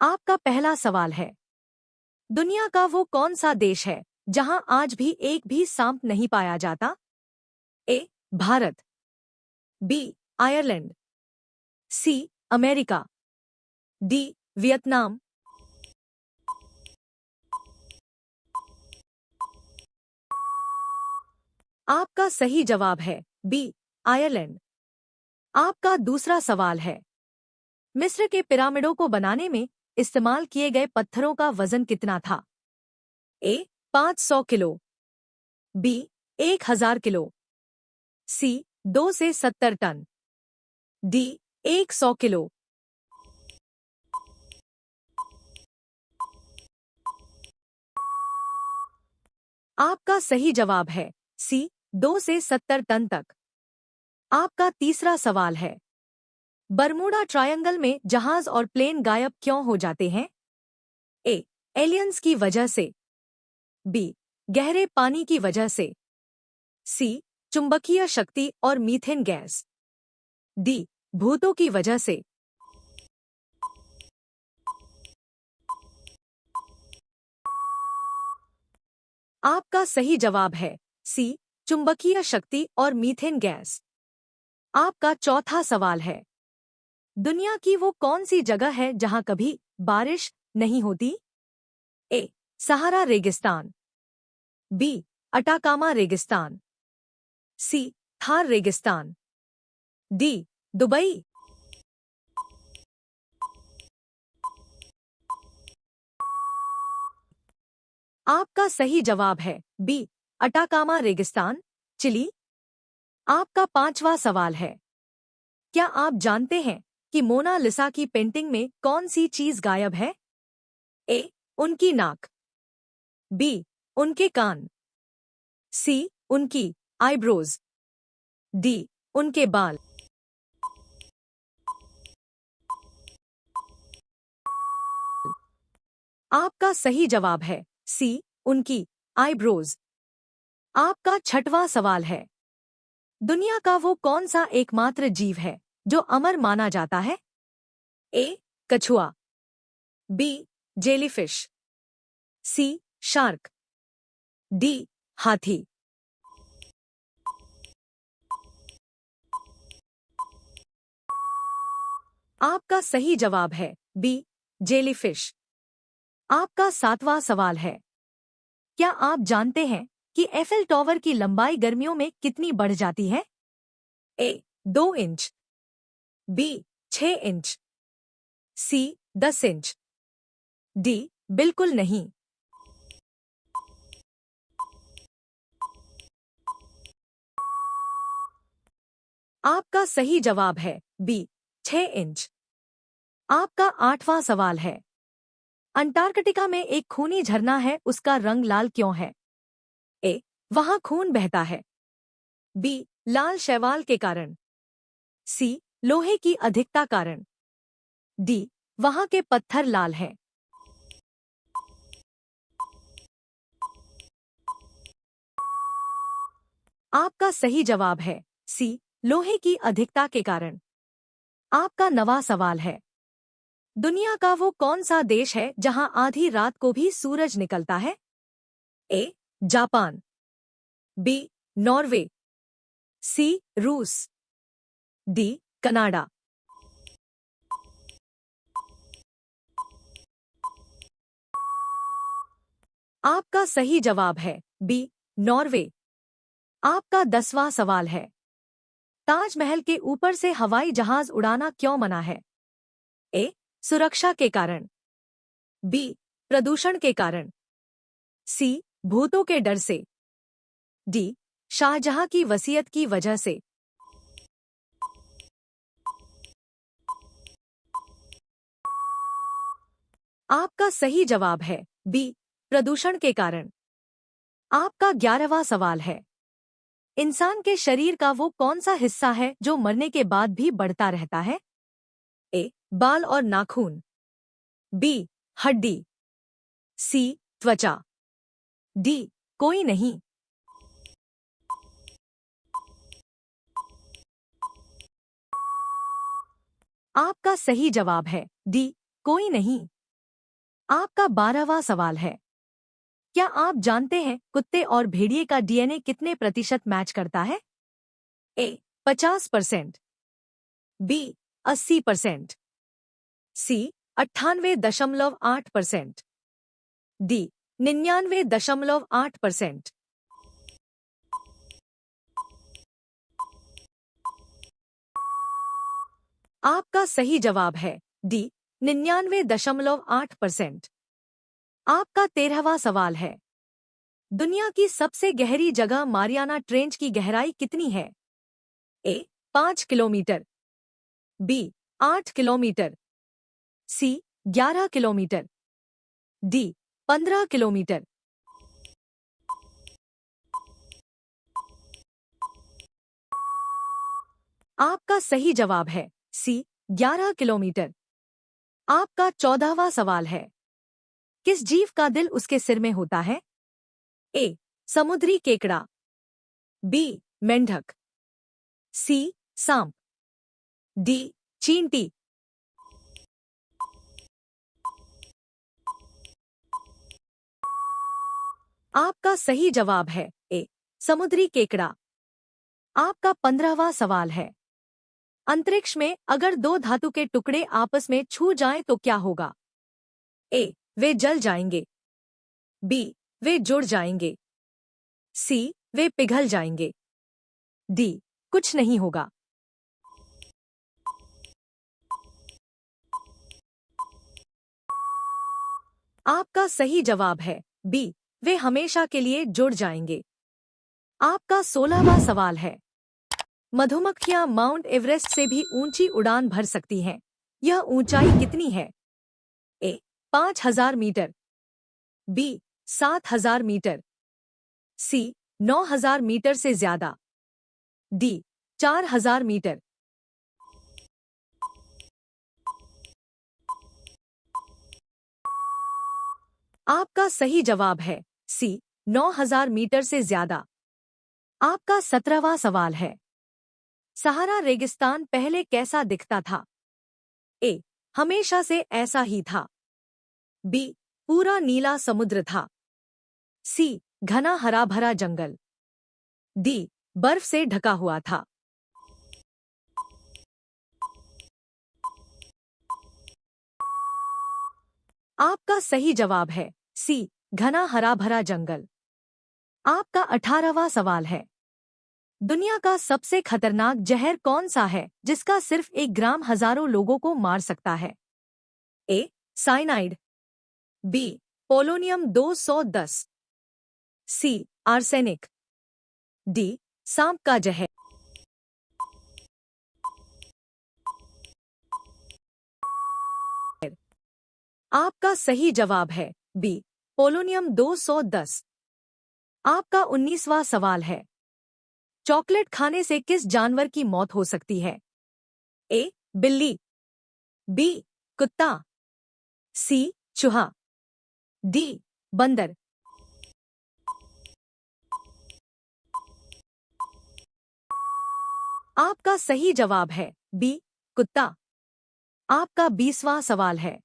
आपका पहला सवाल है, दुनिया का वो कौन सा देश है जहां आज भी एक भी सांप नहीं पाया जाता? A. Bharat, B. Ireland, C. America, D. Vietnam. आपका सही जवाब है बी. आयरलैंड। आपका दूसरा सवाल है, मिस्र के पिरामिडों को बनाने में इस्तेमाल किए गए पत्थरों का वजन कितना था? ए. 500 किलो, बी. 1000 किलो, सी. 2 से 70 टन, डी. 100 किलो। आपका सही जवाब है सी. 2 से 70 टन तक। आपका तीसरा सवाल है, बरमूडा ट्रायंगल में जहाज और प्लेन गायब क्यों हो जाते हैं? ए. एलियंस की वजह से, बी. गहरे पानी की वजह से, सी. चुंबकीय शक्ति और मीथेन गैस, डी. भूतों की वजह से। आपका सही जवाब है सी. चुंबकीय शक्ति और मीथेन गैस। आपका चौथा सवाल है, दुनिया की वो कौन सी जगह है जहां कभी बारिश नहीं होती? ए. सहारा रेगिस्तान, बी. अटाकामा रेगिस्तान, सी. थार रेगिस्तान, डी. दुबई। आपका सही जवाब है बी. अटाकामा रेगिस्तान, चिली। आपका पांचवा सवाल है, क्या आप जानते हैं कि मोनालिसा की पेंटिंग में कौन सी चीज गायब है? ए. उनकी नाक, बी. उनके कान, सी. उनकी आईब्रोज, डी. उनके बाल। आपका सही जवाब है सी. उनकी आईब्रोज। आपका छठवां सवाल है, दुनिया का वो कौन सा एकमात्र जीव है जो अमर माना जाता है? ए. कछुआ, B. Jellyfish, C. Shark, D. हाथी। आपका सही जवाब है बी. जेलीफिश। आपका सातवां सवाल है, क्या आप जानते हैं कि एफएल टॉवर की लंबाई गर्मियों में कितनी बढ़ जाती है? ए. 2 इंच, बी. 6 इंच, सी. 10 इंच, डी. बिल्कुल नहीं। आपका सही जवाब है बी. 6 इंच। आपका आठवां सवाल है, अंटार्कटिका में एक खूनी झरना है, उसका रंग लाल क्यों है? ए. वहां खून बहता है, बी. लाल शैवाल के कारण, सी. लोहे की अधिकता कारण, डी. वहां के पत्थर लाल हैं। आपका सही जवाब है सी. लोहे की अधिकता के कारण। आपका नवा सवाल है, दुनिया का वो कौन सा देश है जहां आधी रात को भी सूरज निकलता है? A. Japan, B. Norway, C. रूस, डी. कनाडा। आपका सही जवाब है बी. नॉर्वे। आपका 10वां सवाल है, ताजमहल के ऊपर से हवाई जहाज उड़ाना क्यों मना है? ए. सुरक्षा के कारण, बी. प्रदूषण के कारण, सी. भूतों के डर से, डी. शाहजहां की वसीयत की वजह से। आपका सही जवाब है बी. प्रदूषण के कारण। आपका 11वां सवाल है, इंसान के शरीर का वो कौन सा हिस्सा है जो मरने के बाद भी बढ़ता रहता है? ए. बाल और नाखून, बी. हड्डी, सी. त्वचा, डी. कोई नहीं। आपका सही जवाब है डी. कोई नहीं। आपका 12वां सवाल है, क्या आप जानते हैं कुत्ते और भेड़िए का डीएनए कितने प्रतिशत मैच करता है? ए 50%, बी 80%, सी 98.8%, डी 99.8%। आपका सही जवाब है डी 99.8%। आपका 13वां सवाल है, दुनिया की सबसे गहरी जगह मारियाना ट्रेंच की गहराई कितनी है? ए 5 किलोमीटर, बी 8 किलोमीटर, सी 11 किलोमीटर, डी 15 किलोमीटर। आपका सही जवाब है सी 11 किलोमीटर। आपका 14वां सवाल है, किस जीव का दिल उसके सिर में होता है? ए समुद्री केकड़ा, बी मेंढक, सी सांप, डी चींटी। आपका सही जवाब है ए समुद्री केकड़ा। आपका 15वां सवाल है, अंतरिक्ष में अगर दो धातु के टुकड़े आपस में छू जाएं तो क्या होगा? ए वे जल जाएंगे, बी वे जुड़ जाएंगे, सी वे पिघल जाएंगे, डी कुछ नहीं होगा। आपका सही जवाब है बी वे हमेशा के लिए जुड़ जाएंगे। आपका 16वां सवाल है, मधुमक्खियां माउंट एवरेस्ट से भी ऊंची उड़ान भर सकती हैं। यह ऊंचाई कितनी है? ए 5000 मीटर, बी 7000 मीटर, सी 9000 मीटर से ज्यादा, डी 4000 मीटर। आपका सही जवाब है सी 9000 मीटर से ज्यादा। आपका 17वां सवाल है, सहारा रेगिस्तान पहले कैसा दिखता था? ए हमेशा से ऐसा ही था, बी पूरा नीला समुद्र था, सी घना हरा भरा जंगल, डी बर्फ से ढका हुआ था। आपका सही जवाब है सी घना हरा भरा जंगल। आपका 18वां सवाल है, दुनिया का सबसे खतरनाक जहर कौन सा है जिसका सिर्फ 1 ग्राम हजारों लोगों को मार सकता है? ए साइनाइड, बी पोलोनियम 210, सी आर्सेनिक, डी सांप का जहर। आपका सही जवाब है बी पोलोनियम 210। आपका 19वां सवाल है, चॉकलेट खाने से किस जानवर की मौत हो सकती है? ए बिल्ली, बी कुत्ता, सी चूहा, डी बंदर। आपका सही जवाब है बी कुत्ता। आपका 20वां सवाल है,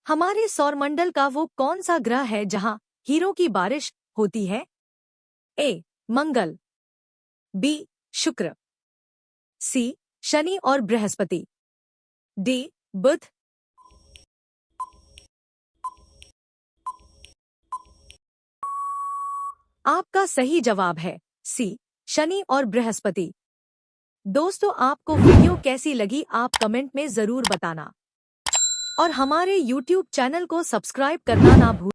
हमारे सौरमंडल का वो कौन सा ग्रह है जहां हीरों की बारिश होती है? ए मंगल, बी शुक्र, सी शनि और बृहस्पति, डी बुध। आपका सही जवाब है सी शनि और बृहस्पति। दोस्तों, आपको वीडियो कैसी लगी आप कमेंट में जरूर बताना और हमारे YouTube चैनल को सब्सक्राइब करना ना भूलें।